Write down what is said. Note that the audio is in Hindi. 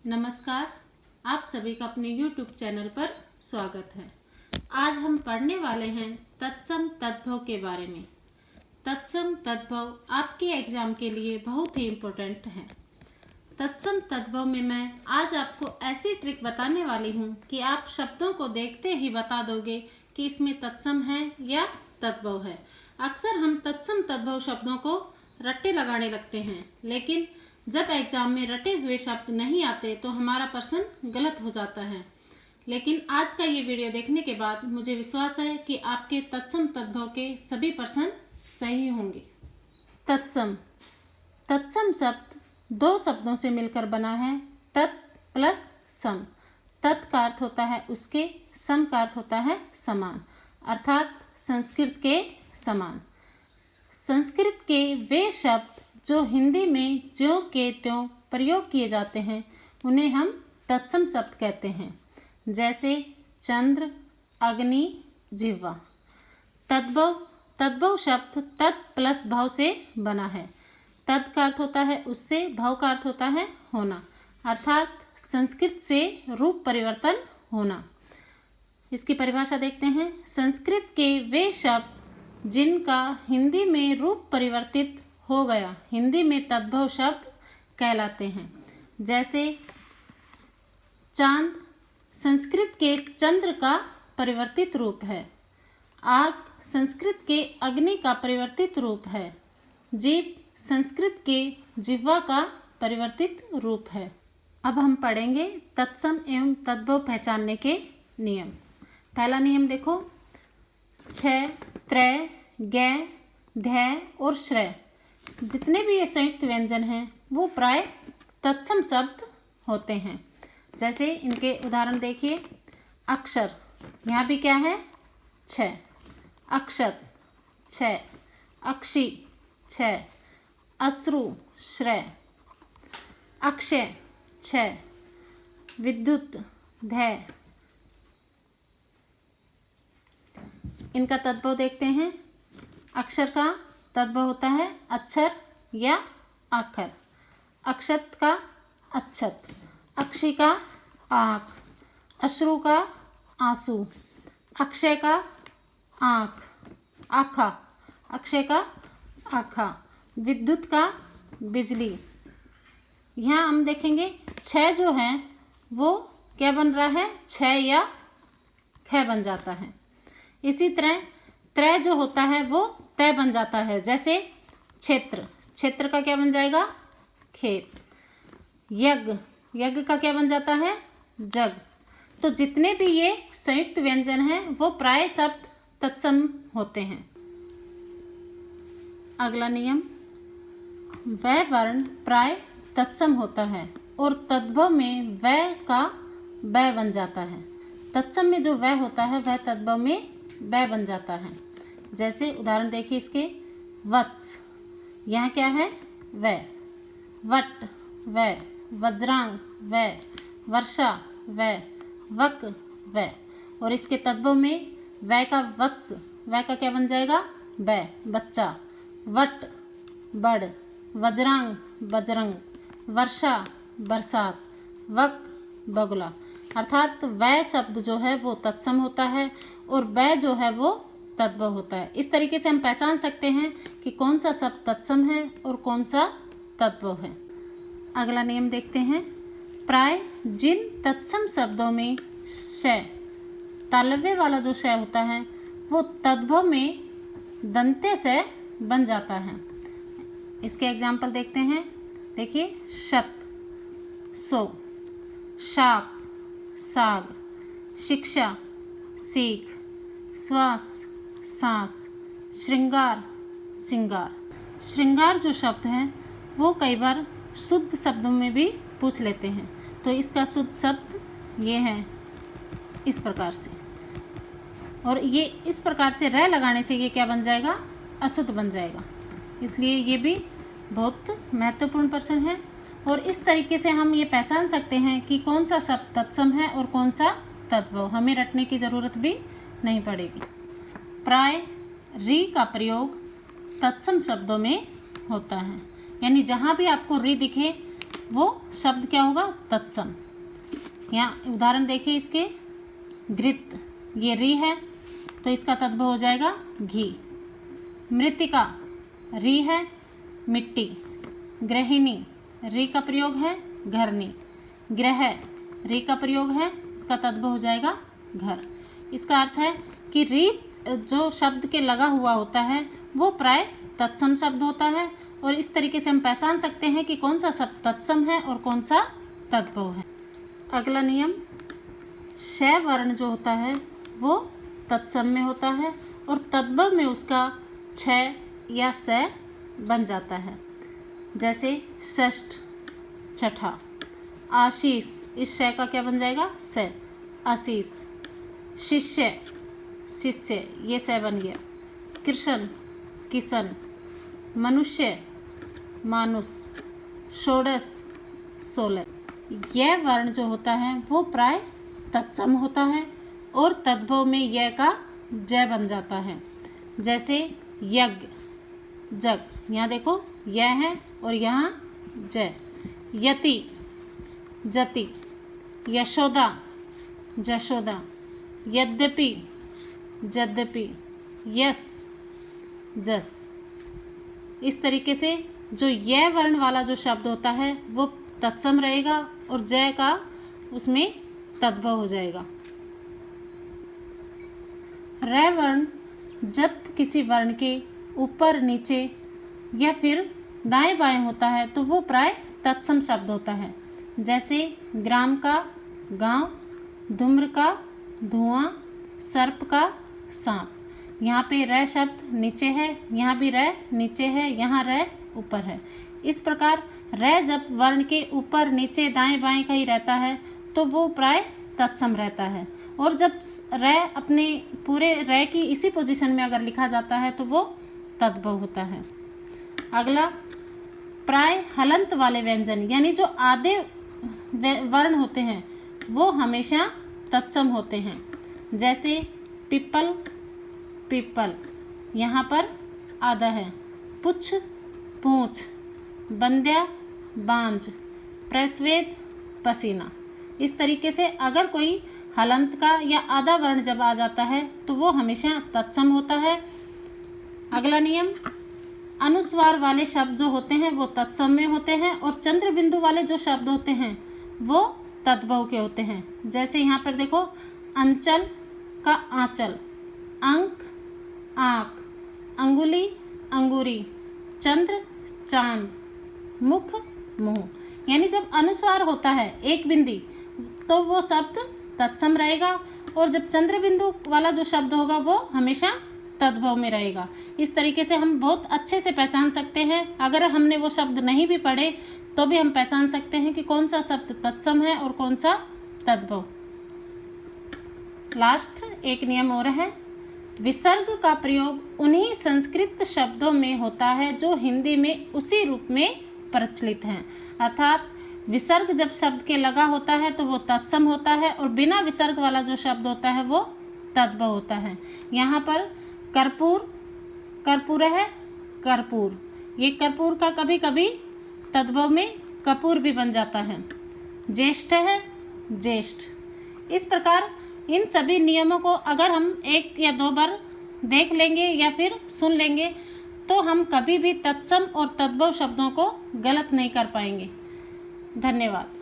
नमस्कार, आप सभी का अपने YouTube चैनल पर स्वागत है। आज हम पढ़ने वाले हैं तत्सम तद्भव के बारे में। तत्सम तद्भव आपके एग्जाम के लिए बहुत ही इम्पोर्टेंट है। तत्सम तद्भव में मैं आज आपको ऐसी ट्रिक बताने वाली हूँ कि आप शब्दों को देखते ही बता दोगे कि इसमें तत्सम है या तद्भव है। अक्सर हम तत्सम तद्भव शब्दों को रट्टे लगाने लगते हैं, लेकिन जब एग्जाम में रटे हुए शब्द नहीं आते तो हमारा प्रश्न गलत हो जाता है। लेकिन आज का ये वीडियो देखने के बाद मुझे विश्वास है कि आपके तत्सम तद्भव के सभी प्रश्न सही होंगे। तत्सम तत्सम शब्द दो शब्दों से मिलकर बना है, तत् प्लस सम। तत् का अर्थ होता है उसके, सम का अर्थ होता है समान, अर्थात संस्कृत के समान। संस्कृत के वे शब्द जो हिंदी में ज्यों के त्यों प्रयोग किए जाते हैं उन्हें हम तत्सम शब्द कहते हैं, जैसे चंद्र, अग्नि, जिह्वा। तद्भव शब्द तत् प्लस भव से बना है। तत् का अर्थ होता है उससे, भव का अर्थ होता है होना, अर्थात संस्कृत से रूप परिवर्तन होना। इसकी परिभाषा देखते हैं। संस्कृत के वे शब्द जिनका हिंदी में रूप परिवर्तित हो गया, हिंदी में तद्भव शब्द कहलाते हैं। जैसे चांद संस्कृत के चंद्र का परिवर्तित रूप है। आग संस्कृत के अग्नि का परिवर्तित रूप है। जीभ संस्कृत के जिह्वा का परिवर्तित रूप है। अब हम पढ़ेंगे तत्सम एवं तद्भव पहचानने के नियम। पहला नियम देखो, छ, त्रय, गै, ध्य और श्रय जितने भी ये संयुक्त व्यंजन हैं वो प्राय तत्सम शब्द होते हैं। जैसे इनके उदाहरण देखिए। अक्षर, यहाँ भी क्या है, छ। अक्षत, छ। अक्षी, छ। अश्रु, श्रय। अक्षय, छ। विद्युत, ध्य। इनका तद्भव देखते हैं। अक्षर का तद्भव होता है अक्षर या अक्षर। अक्षत का अच्छत, अक्षी का आँख, अश्रु का आंसू, अक्षय का आँख, आखा, अक्षय का आखा, विद्युत का बिजली। यहाँ हम देखेंगे छ जो है वो क्या बन रहा है, छ या ख बन जाता है। इसी तरह त्रय जो होता है वो तय बन जाता है। जैसे क्षेत्र, क्षेत्र का क्या बन जाएगा, खेत। यज्ञ का क्या बन जाता है, जग। तो जितने भी ये संयुक्त व्यंजन हैं वो प्राय शब्द तत्सम होते हैं। अगला नियम, वह वर्ण प्राय तत्सम होता है और तद्भव में वह का बै बन जाता है। तत्सम में जो वह होता है वह तद्भव में बै बन जाता है। जैसे उदाहरण देखिए इसके। वत्स, यहाँ क्या है, वह। वट, वह। वज्रांग, वह। वर्षा, वह। वक, वह। और इसके तद्भव में वह का वत्स, वह का क्या बन जाएगा, बै, बच्चा। वट, बड़। वज्रांग, बजरंग। वर्षा, बरसात। वक, बगुला। अर्थात वह शब्द जो है वो तत्सम होता है और वह जो है वो तद्भव होता है। इस तरीके से हम पहचान सकते हैं कि कौन सा शब्द तत्सम है और कौन सा तद्भव है। अगला नियम देखते हैं। प्राय जिन तत्सम शब्दों में श, तालव्य वाला जो श होता है वो तद्भव में दंते से बन जाता है। इसके एग्जाम्पल देखते हैं। देखिए, शत, सो। शाक, साग। शिक्षा, सीख। श्वास, सांस। श्रृंगार, सिंगार। श्रृंगार जो शब्द है वो कई बार शुद्ध शब्दों में भी पूछ लेते हैं, तो इसका शुद्ध शब्द ये है इस प्रकार से, और ये इस प्रकार से र लगाने से ये क्या बन जाएगा, अशुद्ध बन जाएगा। इसलिए ये भी बहुत महत्वपूर्ण प्रश्न है और इस तरीके से हम ये पहचान सकते हैं कि कौन सा शब्द तत्सम है और कौन सा तद्भव। हमें रटने की ज़रूरत भी नहीं पड़ेगी। प्राय री का प्रयोग तत्सम शब्दों में होता है, यानी जहाँ भी आपको री दिखे वो शब्द क्या होगा, तत्सम। यहाँ उदाहरण देखिए इसके, घृत, ये री है तो इसका तद्भव हो जाएगा घी। मृत्तिका, री है, मिट्टी। गृहिणी, री का प्रयोग है, घरनी। गृह, री का प्रयोग है, इसका तद्भव हो जाएगा घर। इसका अर्थ है कि री जो शब्द के लगा हुआ होता है वो प्राय तत्सम शब्द होता है, और इस तरीके से हम पहचान सकते हैं कि कौन सा शब्द तत्सम है और कौन सा तद्भव है। अगला नियम, श वर्ण जो होता है वो तत्सम में होता है और तद्भव में उसका छ या स बन जाता है। जैसे षष्ठ, छठा। आशीष, इस श का क्या बन जाएगा, स, आशीष। शिष्य, शिष्य, ये स बन गया। कृष्ण, किशन। मनुष्य, मानुष। षोडश, 16। यह वर्ण जो होता है वो प्राय तत्सम होता है और तद्भव में यह का जय बन जाता है। जैसे यज्ञ, जग, यहाँ देखो यह है और यहाँ जय। यति, जति। यशोदा, जशोदा। यद्यपि, यद्यपि। यस, जस। इस तरीके से जो यह वर्ण वाला जो शब्द होता है वो तत्सम रहेगा और जय का उसमें तद्भव हो जाएगा। र वर्ण जब किसी वर्ण के ऊपर, नीचे या फिर दाएं बाएं होता है तो वो प्राय तत्सम शब्द होता है। जैसे ग्राम का गांव, धूम्र का धुआं, सर्प का सांप। यहाँ पे र शब्द नीचे है, यहाँ भी र नीचे है, यहाँ र ऊपर है। इस प्रकार र जब वर्ण के ऊपर, नीचे, दाएं बाएं कहीं रहता है तो वो प्राय तत्सम रहता है, और जब र अपने पूरे र की इसी पोजीशन में अगर लिखा जाता है तो वो तद्भव होता है। अगला, प्राय हलंत वाले व्यंजन यानी जो आधे वर्ण होते हैं वो हमेशा तत्सम होते हैं। जैसे पिपल, पीपल, यहाँ पर आधा है। पुच्छ, पूंछ। बंध्या, बांझ। प्रस्वेद, पसीना। इस तरीके से अगर कोई हलंत का या आधा वर्ण जब आ जाता है तो वो हमेशा तत्सम होता है। अगला नियम, अनुस्वार वाले शब्द जो होते हैं वो तत्सम में होते हैं और चंद्र बिंदु वाले जो शब्द होते हैं वो तद्भव के होते हैं। जैसे यहाँ पर देखो, अंचल का आंचल। अंक, आँख। अंगुली, अंगूरी। चंद्र, चांद। मुख, मुंह। यानी जब अनुस्वार होता है एक बिंदी तो वो शब्द तत्सम रहेगा, और जब चंद्र बिंदु वाला जो शब्द होगा वो हमेशा तद्भव में रहेगा। इस तरीके से हम बहुत अच्छे से पहचान सकते हैं। अगर हमने वो शब्द नहीं भी पढ़े तो भी हम पहचान सकते हैं कि कौन सा शब्द तत्सम है और कौन सा तद्भव। लास्ट एक नियम और है, विसर्ग का प्रयोग उन्हीं संस्कृत शब्दों में होता है जो हिंदी में उसी रूप में प्रचलित हैं। अर्थात विसर्ग जब शब्द के लगा होता है तो वो तत्सम होता है, और बिना विसर्ग वाला जो शब्द होता है वो तद्भव होता है। यहाँ पर कर्पूर, कर्पूर है, कर्पूर। ये कर्पूर का कभी कभी तद्भव में कपूर भी बन जाता है। ज्येष्ठ है, ज्येष्ठ। इस प्रकार इन सभी नियमों को अगर हम एक या दो बार देख लेंगे या फिर सुन लेंगे तो हम कभी भी तत्सम और तद्भव शब्दों को गलत नहीं कर पाएंगे। धन्यवाद।